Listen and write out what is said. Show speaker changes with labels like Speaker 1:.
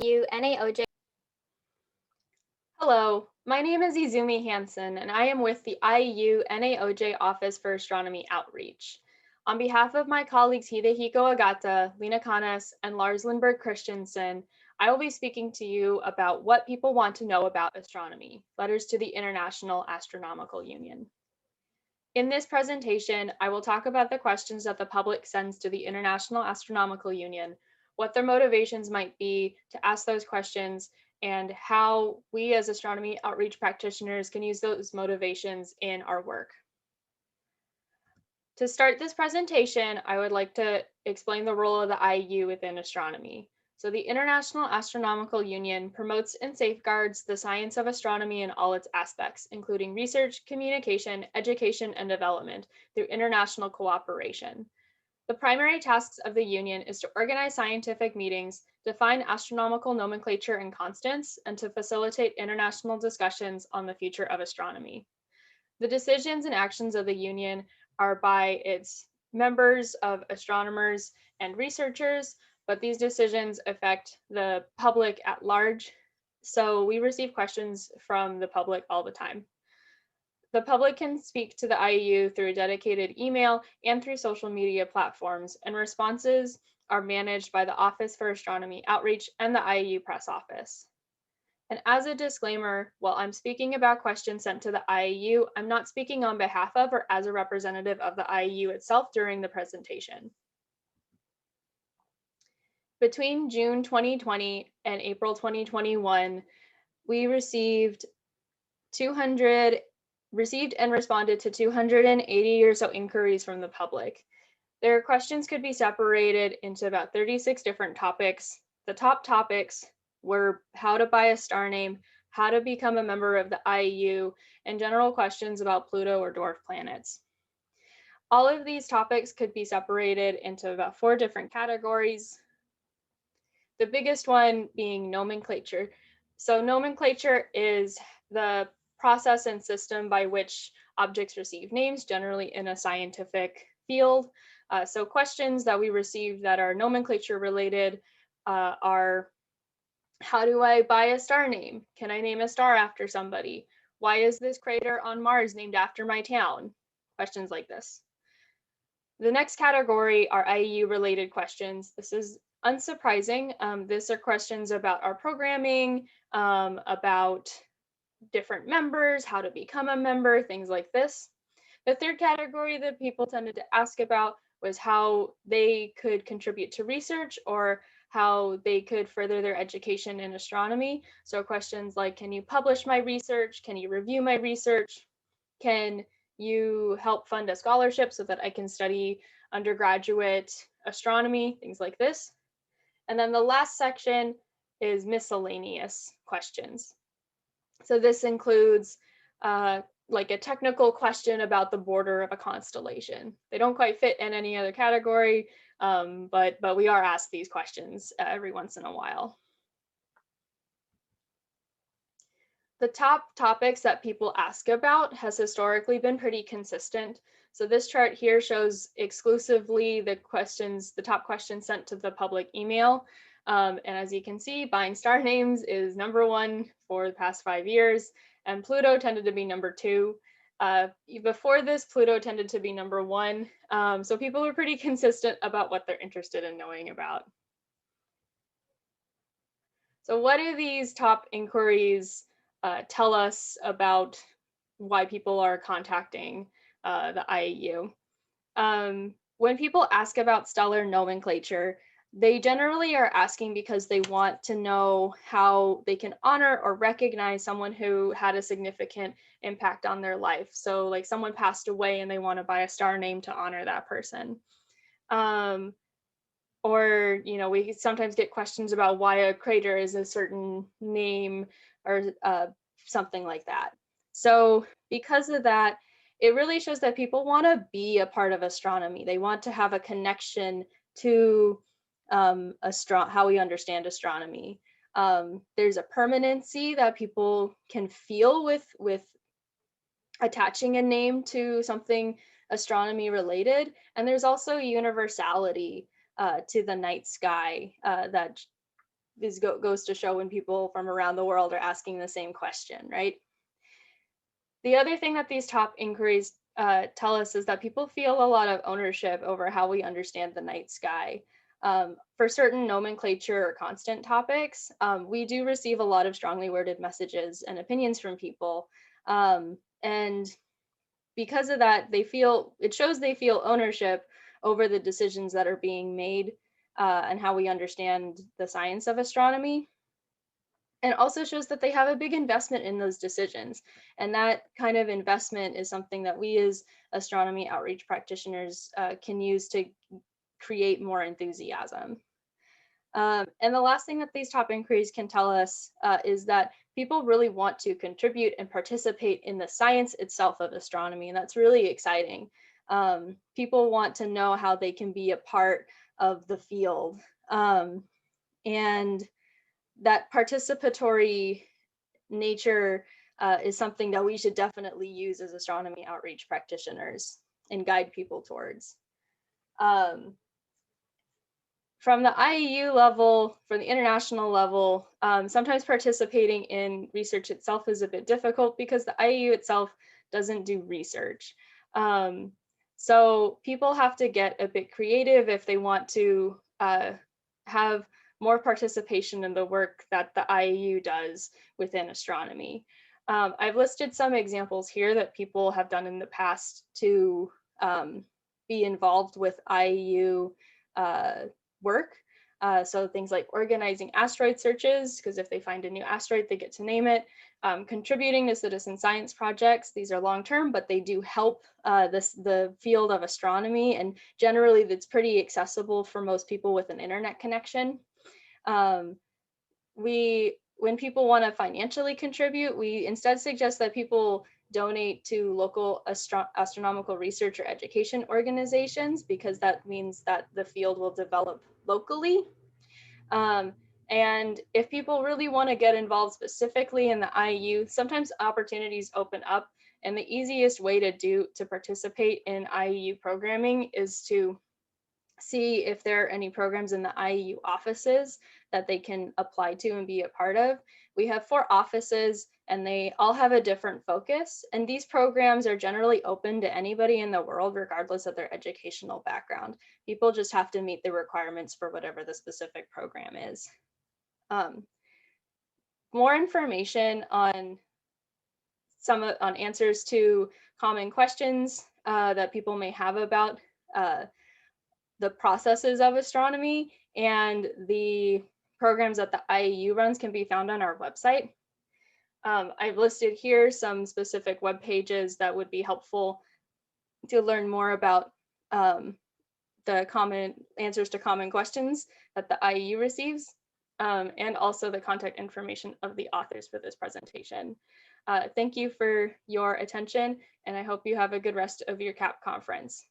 Speaker 1: IAU NAOJ.
Speaker 2: Hello, my name is Izumi Hansen, and I am with the IAU NAOJ Office for Astronomy Outreach. On behalf of my colleagues Hidehiko Agata, Lena Kanas, and Lars Lindberg Christensen, I will be speaking to you about what people want to know about astronomy, letters to the International Astronomical Union. In this presentation, I will talk about the questions that the public sends to the International Astronomical Union, what their motivations might be to ask those questions, and how we as astronomy outreach practitioners can use those motivations in our work. To start this presentation, I would like to explain the role of the IAU within astronomy. So the International Astronomical Union promotes and safeguards the science of astronomy in all its aspects, including research, communication, education, and development through international cooperation. The primary tasks of the union is to organize scientific meetings, define astronomical nomenclature and constants, and to facilitate international discussions on the future of astronomy. The decisions and actions of the union are by its members of astronomers and researchers, but these decisions affect the public at large. So we receive questions from the public all the time. The public can speak to the IAU through a dedicated email and through social media platforms, and responses are managed by the Office for Astronomy Outreach and the IAU Press Office. And as a disclaimer, while I'm speaking about questions sent to the IAU, I'm not speaking on behalf of or as a representative of the IAU itself during the presentation. Between June 2020 and April 2021, we received and responded to 280 or so inquiries from the public. Their questions could be separated into about 36 different topics. The top topics were how to buy a star name, how to become a member of the IAU, and general questions about Pluto or dwarf planets. All of these topics could be separated into about 4 different categories. The biggest one being nomenclature. So nomenclature is the process and system by which objects receive names, generally in a scientific field. So questions that we receive that are nomenclature related are, how do I buy a star name? Can I name a star after somebody? Why is this crater on Mars named after my town? Questions like this. The next category are IAU related questions. This is unsurprising. These are questions about our programming, about different members, how to become a member, things like this. The third category that people tended to ask about was how they could contribute to research or how they could further their education in astronomy. So questions like, can you publish my research? Can you review my research? Can you help fund a scholarship so that I can study undergraduate astronomy, things like this. And then the last section is miscellaneous questions. So this includes like a technical question about the border of a constellation. They don't quite fit in any other category, but we are asked these questions every once in a while. The top topics that people ask about has historically been pretty consistent. So this chart here shows exclusively the top questions sent to the public email. And as you can see, buying star names is #1 for the past 5 years, and Pluto tended to be #2. Before this, Pluto tended to be #1. So people are pretty consistent about what they're interested in knowing about. So what do these top inquiries tell us about why people are contacting the IAU? When people ask about stellar nomenclature, they generally are asking because they want to know how they can honor or recognize someone who had a significant impact on their life. So like someone passed away and they want to buy a star name to honor that person. Or, we sometimes get questions about why a crater is a certain name or something like that. So because of that, it really shows that people want to be a part of astronomy. They want to have a connection to how we understand astronomy. There's a permanency that people can feel with attaching a name to something astronomy related. And there's also universality to the night sky that goes to show when people from around the world are asking the same question, right? The other thing that these top inquiries tell us is that people feel a lot of ownership over how we understand the night sky. For certain nomenclature or constant topics, we do receive a lot of strongly worded messages and opinions from people. And because of that, it shows they feel ownership over the decisions that are being made and how we understand the science of astronomy. And also shows that they have a big investment in those decisions. And that kind of investment is something that we as astronomy outreach practitioners can use to create more enthusiasm. And the last thing that these top inquiries can tell us is that people really want to contribute and participate in the science itself of astronomy, and that's really exciting. People want to know how they can be a part of the field. And that participatory nature is something that we should definitely use as astronomy outreach practitioners and guide people towards. From the IAU level, from the international level, sometimes participating in research itself is a bit difficult because the IAU itself doesn't do research. So people have to get a bit creative if they want to have more participation in the work that the IAU does within astronomy. I've listed some examples here that people have done in the past to be involved with IAU work. So things like organizing asteroid searches, because if they find a new asteroid, they get to name it. Contributing to citizen science projects. These are long-term, but they do help the field of astronomy, and generally it's pretty accessible for most people with an internet connection. When people want to financially contribute, we instead suggest that people donate to local astronomical research or education organizations, because that means that the field will develop locally. And if people really want to get involved specifically in the IAU, sometimes opportunities open up, and the easiest way to participate in IAU programming is to see if there are any programs in the IAU offices that they can apply to and be a part of. We have 4 offices and they all have a different focus. And these programs are generally open to anybody in the world, regardless of their educational background. People just have to meet the requirements for whatever the specific program is. More information on on answers to common questions that people may have about the processes of astronomy and the programs that the IAU runs can be found on our website. I've listed here some specific web pages that would be helpful to learn more about the common answers to common questions that the IAU receives, and also the contact information of the authors for this presentation. Thank you for your attention, and I hope you have a good rest of your CAP conference.